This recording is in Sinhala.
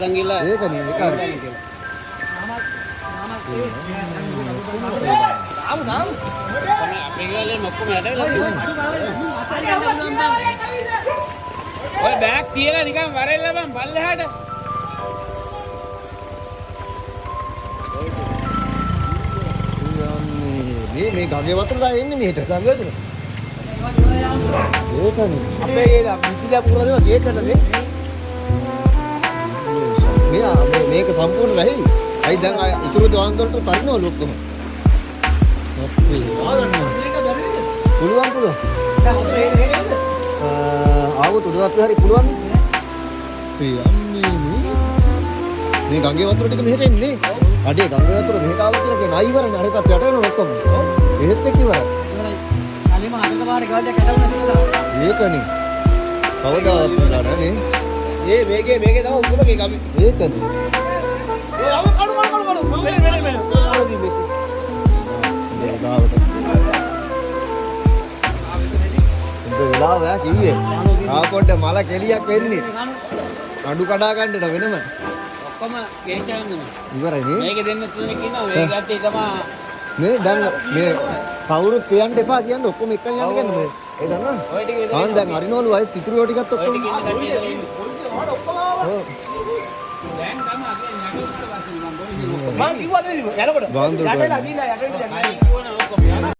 සංගිලා ඒකනේ ඒක හරි. අපේ ගාලේ මොකක්ම යටවෙලා තියෙනවා. ඔය බෑග් තියලා නිකන් වරෙල්ල බං පල්ලෙහාට. මේ ගඟේ වතුර දා එන්නේ මෙහෙට. ගඟේ වතුර. ඒකනේ. අපේ ගේ පිටිලා පුරා දෙනවා ගේට් එකට මේ. මේක සම්පූර්ණ වැහි. අයි දැන් ඉතුරු දවස් වලට තරිනවලු ඔක්කොම. පුළුවන්. දැන් ඔතන හේනේ ආවොත් උඩවත් හරි පුළුවන්. මේ ගඟේ වතුර ටික මෙහෙට එන්නේ. අඩේ ගඟේ වතුර මෙහෙට ආවා කියලා කියන අයිවරනේ අර පැත්ත යට වෙනවා ඔක්කොම. එහෙත් එක්ක ඉවරයි. කලින්ම අතක පාරේ ගාඩියක් කැටවුණා කියලා. ඒකනේ. කවදාවත් නෑ නේ. මේකේ තමයි උගමගේ ගම. ඒකනේ. ඒ අව කඩු මෙන්න. මේ ගාවට. වෙලාව කිව්වේ. ආපොඩ්ඩ මල කෙලියක් වෙන්නේ. අඩු කඩා ගන්නට වෙනම. ඔක්කොම ගේට් එකෙන් ඉවරයි නේ. මේක දෙන්න තුනෙක් ඉන්නවා. මේ ගැටේ තමයි මේ දැන් මේ කවුරුත් කියන්න එපා කියන්නේ ඔක්කොම එකන් යන්න කියන්නේ මේ. ඒ දන්නා? ඔය ටික ආන් දැන් අරිනවලු අය පිටුරියෝ ටිකත් ඔය ඔක්කොම. ටික ඉන්න කට්ටිය ඉඳලා ඉන්නේ. ඔව්. දැන් තමයි අපි නඩුවට වාසිය මම බොන්නේ. මම කිව්වා නේද යනකොට. ගාන්දුර යටේලා දීලා යටේට දැන්. හරි කිව්වනේ ඔක්කොම යනවා.